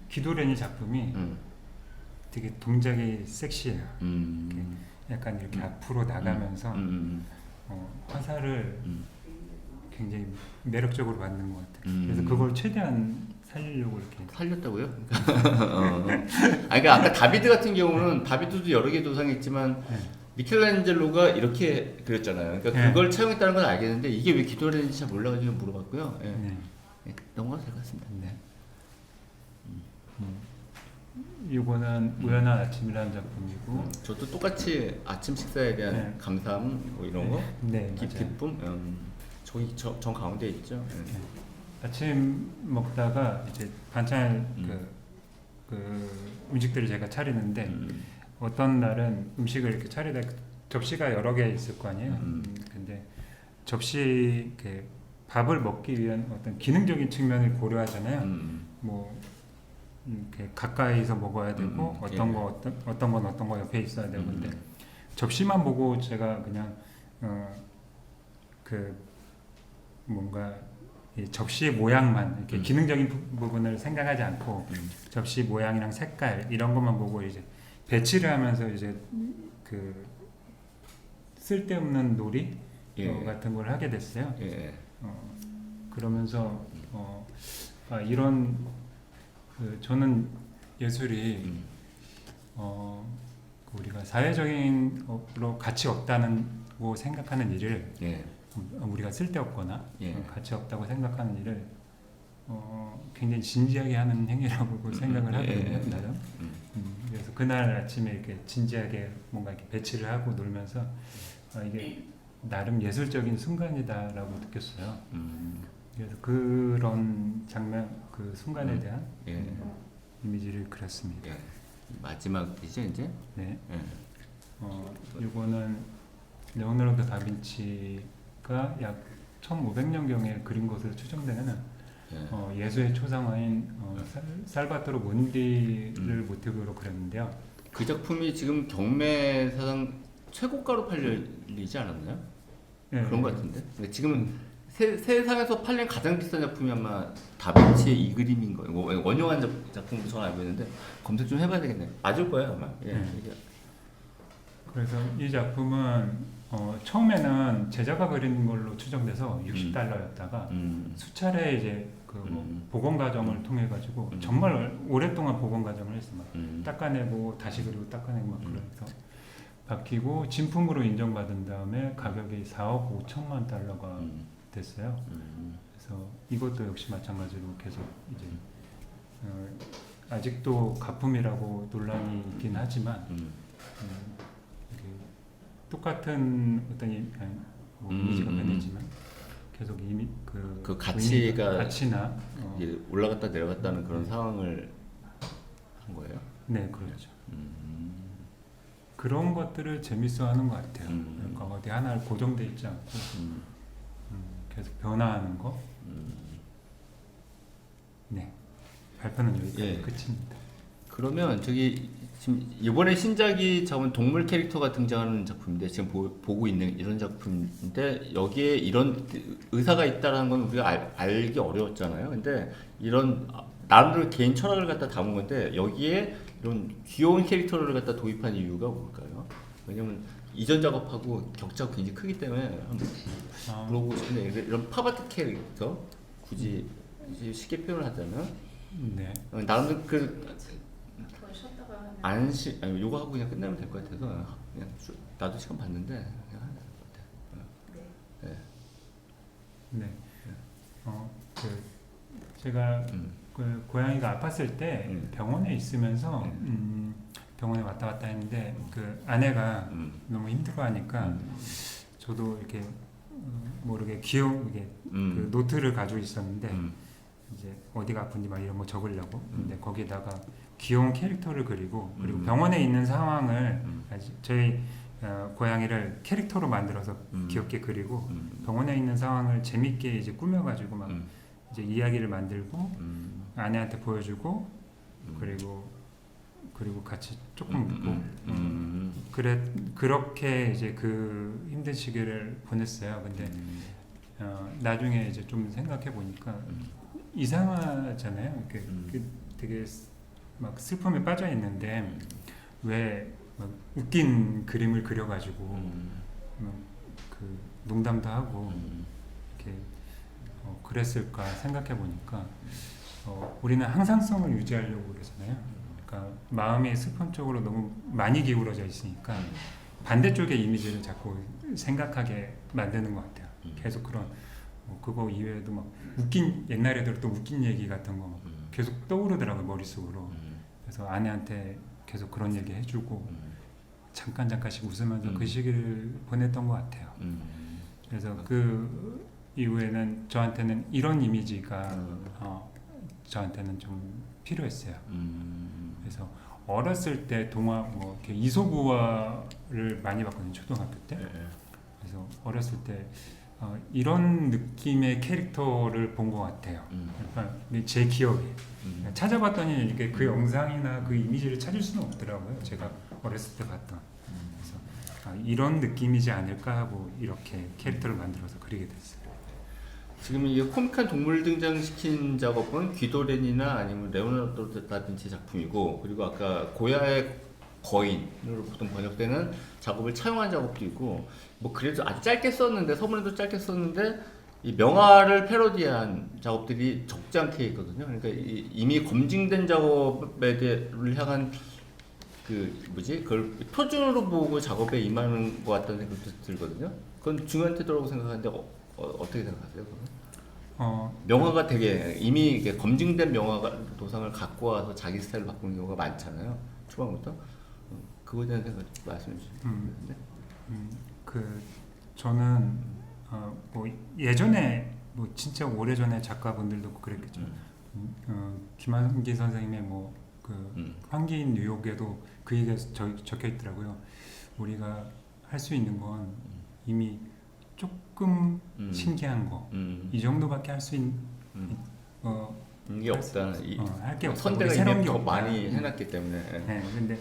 기도레니 작품이 되게 동작이 섹시해요. 약간 이렇게 앞으로 나가면서 화살을 굉장히 매력적으로 받는 것 같아요. 그래서 그걸 최대한 살리려고 이렇게 살렸다고요? 그러니까 아까 다비드 같은 경우는 다비드도 여러 개 도상이 있지만 미켈란젤로가 이렇게 그렸잖아요. 그러니까 그걸 차용했다는 건 알겠는데 이게 왜 기도레니인지 잘 몰라가지고 물어봤고요. 넘어가도 될 것 같습니다. 네. 이거는 우연한 아침이라는 작품이고 저도 똑같이 아침 식사에 대한 네. 감상 뭐 이런 거 네, 기쁨 저기 정 가운데 있죠. 아침 먹다가 이제 반찬 그 음식들을 제가 차리는데 어떤 날은 음식을 이렇게 차리다 접시가 여러 개 있을 거 아니에요. 근데 접시 이렇게 밥을 먹기 위한 어떤 기능적인 측면을 고려하잖아요. 뭐 이렇게 가까이서 먹어야 되고 어떤 거 옆에 있어야 되고 근데 접시만 보고 제가 그냥 그 뭔가 이 접시의 모양만 이렇게 기능적인 부분을 생각하지 않고 접시 모양이랑 색깔 이런 것만 보고 이제 배치를 하면서 이제 그 쓸데없는 놀이 같은 걸 하게 됐어요. 그러면서 이런 저는 예술이 우리가 사회적인로 가치 없다고 생각하는 일을 우리가 쓸데없거나 가치 없다고 생각하는 일을 굉장히 진지하게 하는 행위라고 생각을 하거든요. 나름. 그래서 그날 아침에 이렇게 진지하게 뭔가 이렇게 배치를 하고 놀면서 이게 나름 예술적인 순간이다라고 느꼈어요. 그래서 그런 장면, 그 순간에 대한 이미지를 그렸습니다. 마지막이죠 이제. 네. 이거는 레오나르도 다빈치가 약 1500년경에 그린 것으로 추정되는 예수의 초상화인 살바토르 몬디를 모티브로 그렸는데요. 그 작품이 지금 경매 사상 최고가로 팔리지 않았나요? 그런 것 같은데. 근데 지금 세상에서 팔린 가장 비싼 작품이 아마 다빈치의 이 그림인 거예요. 원형한 작품으로 저는 알고 있는데 검색 좀 해봐야 되겠네요. 맞을 거예요 아마. 그래서 이 작품은 처음에는 제자가 그린 걸로 추정돼서 60달러였다가 수차례 이제 복원 과정을 통해 가지고 정말 오랫동안 복원 과정을 했어요. 막 닦아내고 다시 그리고 닦아내고 막 그래서 바뀌고 진품으로 인정받은 다음에 가격이 4억 5천만 달러가 됐어요. 그래서 이것도 역시 마찬가지로 계속 이제 아직도 가품이라고 논란이 있긴 하지만 이게 똑같은 어떤 이미지가 변했지만 계속 이미 그 가치가 가치나 이제 올라갔다 내려갔다는 그런 상황을 한 거예요. 네, 그렇죠. 그런 것들을 재밌어하는 것 같아요. 그러니까 어디 하나를 고정돼 있지 않고 계속 변화하는 거. 네, 발표는 여기까지 예. 끝입니다. 그러면 저기 지금 이번에 신작이 잡은 동물 캐릭터가 등장하는 작품인데 지금 보고 있는 이런 작품인데 여기에 이런 의사가 있다라는 건 우리가 알기 어려웠잖아요. 근데 이런 나름대로 개인 철학을 갖다 담은 건데 여기에 이런 귀여운 캐릭터를 갖다 도입한 이유가 뭘까요? 왜냐면 이전 작업하고 격차가 굉장히 크기 때문에 한번 물어보고 싶은데 이런 팝아트 캐릭터 굳이 쉽게 표현을 하자면 네. 나름대로 그 더 쉬었다가 하면 안시 아니 요거 하고 그냥 끝내면 될 것 같아서 그냥 나도 시간 봤는데 그냥 하면 될 것 같아. 네. 네. 그 제가 그 고양이가 아팠을 때 병원에 있으면서 병원에 왔다 갔다 했는데 그 아내가 너무 힘들어하니까 저도 이렇게 모르게 귀여운 이게 그 노트를 가지고 있었는데 이제 어디가 아픈지 막 이런 거 적으려고 근데 거기에다가 귀여운 캐릭터를 그리고 병원에 있는 상황을 저희 고양이를 캐릭터로 만들어서 귀엽게 그리고 병원에 있는 상황을 재밌게 이제 꾸며가지고 막 이제 이야기를 만들고 아내한테 보여주고 그리고 같이 조금 웃고 그렇게 이제 그 힘든 시기를 보냈어요. 근데 나중에 이제 좀 생각해 보니까 이상하잖아요. 이렇게 되게 막 슬픔에 빠져 있는데 왜 막 웃긴 그림을 그려가지고 그 농담도 하고 이렇게 그랬을까 생각해 보니까 우리는 항상성을 유지하려고 그러잖아요. 그러니까 마음이 슬픔 쪽으로 너무 많이 기울어져 있으니까 반대쪽의 이미지를 자꾸 생각하게 만드는 것 같아요. 계속 그런 그거 이외에도 막 웃긴 옛날에도 또 웃긴 얘기 같은 거 계속 떠오르더라고요 머릿속으로. 그래서 아내한테 계속 그런 얘기 해주고 잠깐씩 웃으면서 그 시기를 보냈던 것 같아요. 그래서 그 이후에는 저한테는 이런 이미지가 저한테는 좀 필요했어요. 그래서 어렸을 때 동화 뭐 이렇게 이소부화를 많이 봤거든요 초등학교 때. 그래서 어렸을 때 이런 느낌의 캐릭터를 본 것 같아요. 그러니까 제 기억에 찾아봤더니 이게 그 영상이나 그 이미지를 찾을 수는 없더라고요. 제가 어렸을 때 봤던. 그래서 이런 느낌이지 않을까 하고 이렇게 캐릭터를 만들어서 그리게 됐어요. 지금 이게 코믹한 동물 등장시킨 작업은 귀도렌이나 아니면 레오나르도 다빈치 작품이고 그리고 아까 고야의 거인으로 보통 번역되는 작업을 차용한 작업도 있고 뭐 그래도 아주 짧게 썼는데 서문에도 짧게 썼는데 이 명화를 패러디한 작업들이 적지 않게 있거든요. 그러니까 이미 검증된 작업을 향한 그걸 표준으로 보고 작업에 임하는 것 같다는 생각도 들거든요. 그건 중요한 태도라고 생각하는데 어떻게 생각하세요? 그건? 명화가 되게 이미 이게 검증된 명화 도상을 갖고 와서 자기 스타일로 바꾸는 경우가 많잖아요. 초반부터 그거에 대한 생각 좀 말씀해 주시면 그 저는 뭐 예전에 뭐 진짜 오래 전에 작가분들도 그랬겠죠. 김한기 선생님의 뭐 그 환기인 뉴욕에도 그 얘기가 적혀 있더라고요. 우리가 할 수 있는 건 이미 조금 신기한 거 이 정도밖에 할 수 있는 이게 없다. 할 게 없다. 선대가 새로운 이미 게 더 없다. 많이 해놨기 때문에. 네, 근데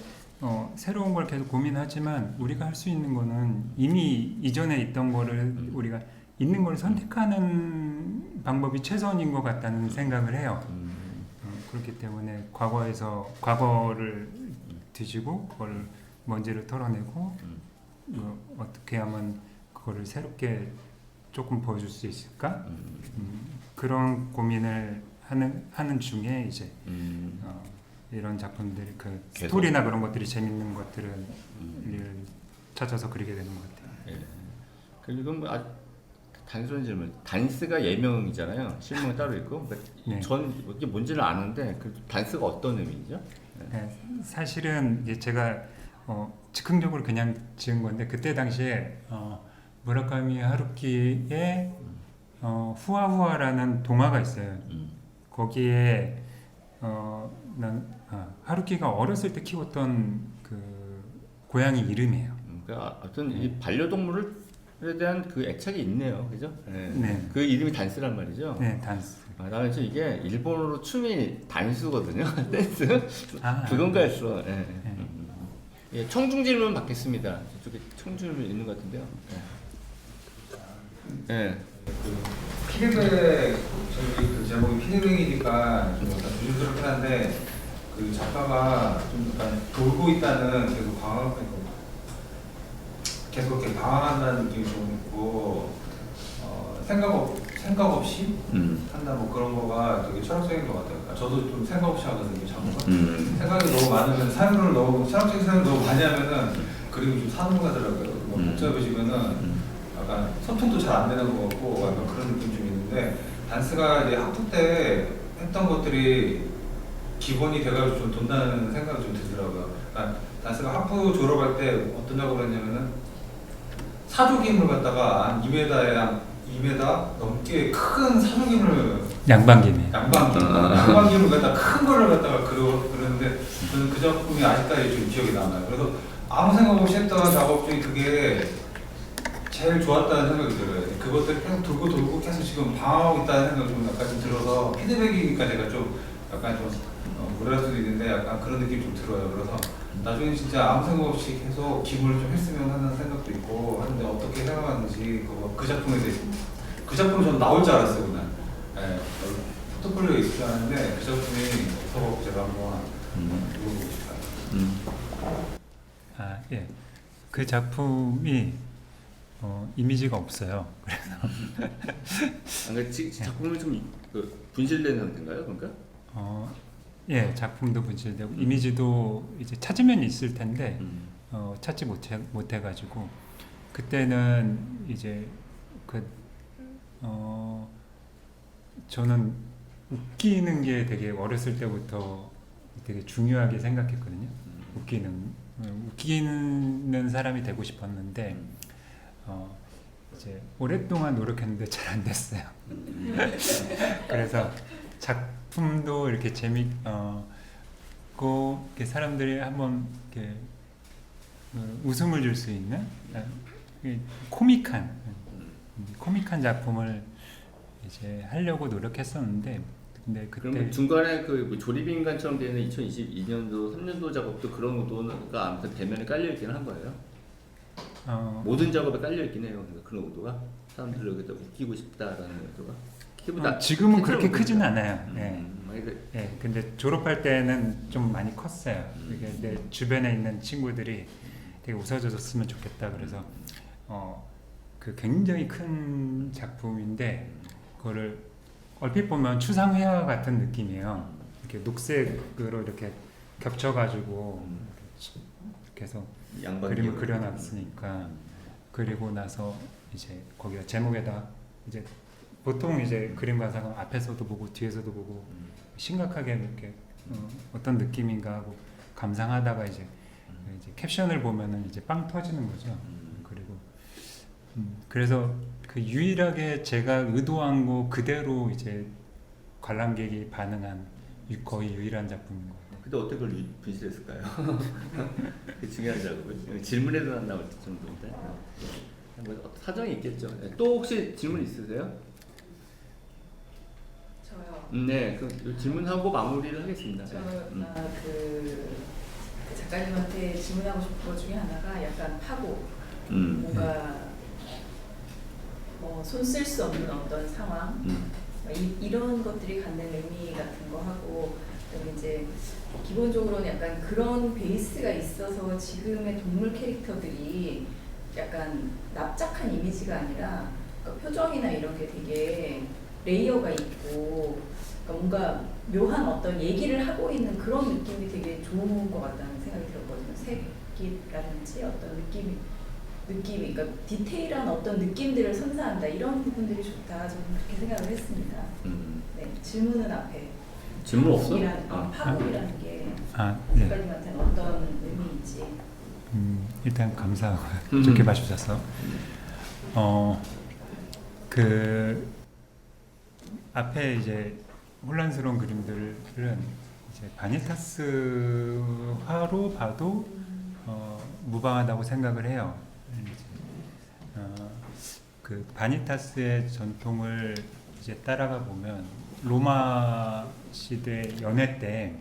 새로운 걸 계속 고민하지만 우리가 할 수 있는 거는 이미 이전에 있던 거를 우리가 있는 걸 선택하는 방법이 최선인 것 같다는 생각을 해요. 그렇기 때문에 과거를 뒤지고 그걸 먼지를 털어내고 어떻게 하면 그거를 새롭게 조금 보여줄 수 있을까? 그런 고민을 하는 중에 이제 이런 작품들 그 스토리나 그런 것들이 재밌는 것들을 찾아서 그리게 되는 것 같아요. 예. 그리고 뭐 단순한 질문. 단스가 예명이잖아요. 실명은 따로 있고. 그러니까 네. 전 이게 뭔지는 아는데 그 단스가 어떤 의미죠? 네, 사실은 이제 제가 즉흥적으로 그냥 지은 건데 그때 당시에 무라카미 하루키의 후아후아라는 동화가 있어요. 거기에 하루키가 어렸을 때 키웠던 그 고양이 이름이에요. 그러니까 어떤 이 반려동물에 대한 그 애착이 있네요, 그죠? 네. 네. 그 이름이 단스란 말이죠. 네, 단스. 나는 지금 이게 일본어로 춤이 단수거든요. 댄스. 아, 그건가 했어. 예. 예, 청중 질문 받겠습니다. 저쪽에 청중 질문 있는 것 같은데요. 예. 예. 피드백 저기 그 제목이 피드백이니까 좀 약간 조심스럽긴 한데 그 작가가 좀 약간 돌고 있다는 계속 이렇게 방황한다는 느낌이 좀 있고 생각 없이 한다 뭐 그런 거가 되게 철학적인 것 같아요. 그러니까 저도 좀 생각 없이 하거든요, 작업을. 생각이 너무 많으면 철학적인 생각을 너무 많이 하면은 그림이 좀 산후가더라고요. 복잡해지면은 약간 소통도 잘 안 되는 것 같고 약간 그런 느낌이 좀 있는데 단스가 이제 학부 때 했던 것들이 기본이 돼가지고 좀 돈다는 생각이 좀 들더라고요. 그러니까 단스가 학부 졸업할 때 어떤 작업을 했냐면은 사조김을 갖다가 한 2m 넘게 큰 사조김을 양반김이. 양반김을 갖다가 큰 거를 갖다가 그렸는데 저는 그 작품이 아직까지 좀 기억이 남아요. 그래서 아무 생각 없이 했던 작업 중에 그게 제일 좋았다는 생각이 들어요. 그것들 계속 돌고 계속 지금 방황하고 있다는 생각이 좀 약간 좀 들어서 피드백이니까 제가 좀 약간 좀 뭐랄 수도 있는데 약간 그런 느낌이 좀 들어요. 그래서 나중에 진짜 아무 생각 없이 계속 기부를 좀 했으면 하는 생각도 있고 하는데 어떻게 생각하는지 그 작품에 대해서 그 작품은 전 나올 줄 알았어요 그날. 네, 포트폴리오에 있을 줄 알았는데 그 작품이 없어서 제가 한번 물어보고 싶어요. 아, 예. 그 작품이 이미지가 없어요. 그러니까 작품은 좀 분실된 상태인가요, 그러니까? 예, 작품도 분실되고 이미지도 이제 찾으면 있을 텐데 찾지 못해가지고 그때는 이제 저는 웃기는 게 되게 어렸을 때부터 되게 중요하게 생각했거든요. 웃기는 사람이 되고 싶었는데 이제 오랫동안 노력했는데 잘 안 됐어요. 그래서 작품도 이렇게 재밌고 이렇게 사람들이 한번 이렇게 웃음을 줄 수 있는 코믹한 작품을 이제 하려고 노력했었는데 근데 그때 그러면 중간에 그 조립인간처럼 되는 2022년도 3년도 작업도 그런 의도가 아무튼 대면에 깔려 있긴 한 거예요. 모든 작업에 깔려 있긴 해요. 그런 의도가 사람들을 여기다 웃기고 싶다라는 의도가. 지금은 그렇게 크진 않아요. 네. 네, 근데 졸업할 때는 좀 많이 컸어요. 이게 내 주변에 있는 친구들이 되게 웃어줬으면 좋겠다. 그래서 그 굉장히 큰 작품인데 그거를 얼핏 보면 추상회화 같은 느낌이에요. 이렇게 녹색으로 이렇게 겹쳐가지고 이렇게 해서 그림을 그려놨으니까 그리고 나서 이제 거기다 제목에다 이제 보통 이제 그림 가사가 앞에서도 보고 뒤에서도 보고 심각하게 이렇게 어떤 느낌인가 하고 감상하다가 이제 캡션을 보면은 이제 빵 터지는 거죠. 그리고 그래서 그 유일하게 제가 의도한 거 그대로 이제 관람객이 반응한 거의 유일한 작품인 거예요. 근데 어떻게 그걸 분실했을까요? 그 중요한 작업을 질문에도 안 나올 정도인데 뭐 사정이 있겠죠. 또 혹시 질문 있으세요? 저요. 네, 그 질문하고 마무리를 하겠습니다. 그 작가님한테 질문하고 싶은 것 중에 하나가 약간 파고 뭔가 손 쓸 수 없는 어떤 상황 이런 것들이 갖는 의미 같은 거 하고 그다음에 이제 기본적으로는 약간 그런 베이스가 있어서 지금의 동물 캐릭터들이 약간 납작한 이미지가 아니라 그러니까 표정이나 이런 게 되게 레이어가 있고 그러니까 뭔가 묘한 어떤 얘기를 하고 있는 그런 느낌이 되게 좋은 것 같다는 생각이 들었거든요. 색이라든지 어떤 느낌이 느낌, 그러니까 디테일한 어떤 느낌들을 선사한다 이런 부분들이 좋다. 저는 그렇게 생각을 했습니다. 네, 질문은 앞에 질문 없어? 파국이라는 게 네. 작가님한테는 어떤 의미인지. 일단 감사하고요. 좋게 봐주셔서. 그 앞에 이제 혼란스러운 그림들은 이제 바니타스화로 봐도 무방하다고 생각을 해요. 이제, 그 바니타스의 전통을 이제 따라가 보면 로마 시대 연회 때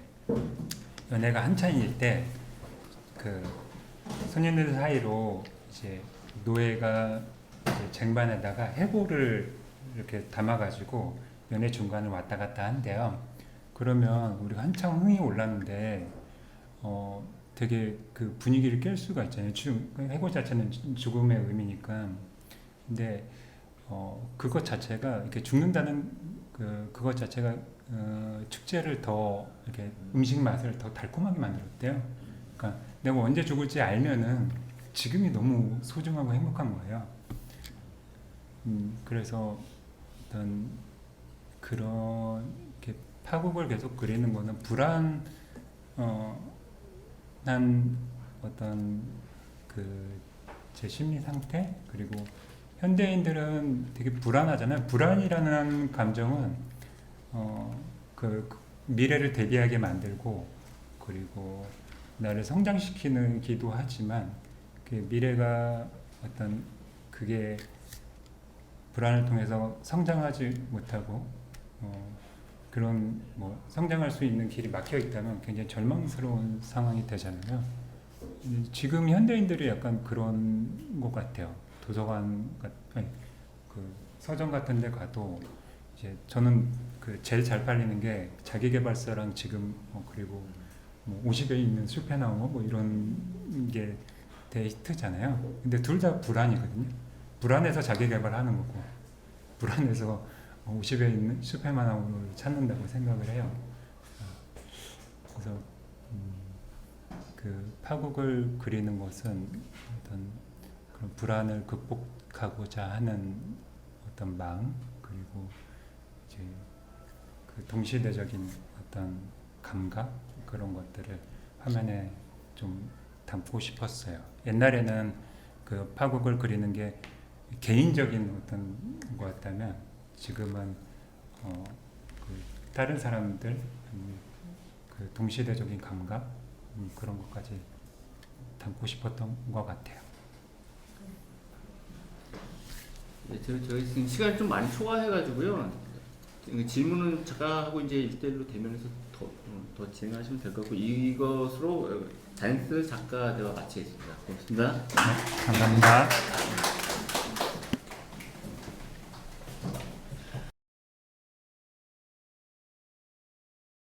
연회가 한창일 때 그 손님들 사이로 이제 노예가 이제 쟁반에다가 해골을 이렇게 담아가지고 연회 중간을 왔다 갔다 한대요. 그러면 우리가 한창 흥이 올랐는데 되게 그 분위기를 깰 수가 있잖아요. 해골 자체는 죽음의 의미니까. 근데 그것 자체가 이렇게 죽는다는 그것 자체가 축제를 더 이렇게 음식 맛을 더 달콤하게 만들었대요. 그러니까 내가 언제 죽을지 알면은 지금이 너무 소중하고 행복한 거예요. 그래서 어떤 그런 이렇게 파국을 계속 그리는 거는 불안한 어떤 그 제 심리 상태, 그리고 현대인들은 되게 불안하잖아요. 불안이라는 감정은 그 미래를 대비하게 만들고, 그리고 나를 성장시키기도 하지만 그 미래가 어떤 그게 불안을 통해서 성장하지 못하고 그런 뭐 성장할 수 있는 길이 막혀 있다면 굉장히 절망스러운 상황이 되잖아요. 지금 현대인들이 약간 그런 것 같아요. 도서관 아니, 그 서점 같은 데 가도 이제 저는 그 제일 잘 팔리는 게 자기계발서랑 지금 그리고 뭐 50에 있는 숲에 나온 거 뭐 이런 게 되게 히트잖아요. 근데 둘 다 불안이거든요. 불안해서 자기계발하는 거고, 불안해서 50에 있는 숲에만 나온 걸 찾는다고 생각을 해요. 그래서 그 파국을 그리는 것은 어떤 그런 불안을 극복하고자 하는 어떤 마음, 그리고 이제 그 동시대적인 어떤 감각, 그런 것들을 화면에 좀 담고 싶었어요. 옛날에는 그 파국을 그리는 게 개인적인 어떤 거였다면 지금은 그 다른 사람들 그 동시대적인 감각, 그런 것까지 담고 싶었던 것 같아요. 네, 저희 지금 시간이 좀 많이 초과해가지고요. 질문은 작가하고 이제 1대1로 대면해서 더 진행하시면 될 것 같고, 이것으로 자연스 작가 대화 마치겠습니다. 고맙습니다. 네, 감사합니다.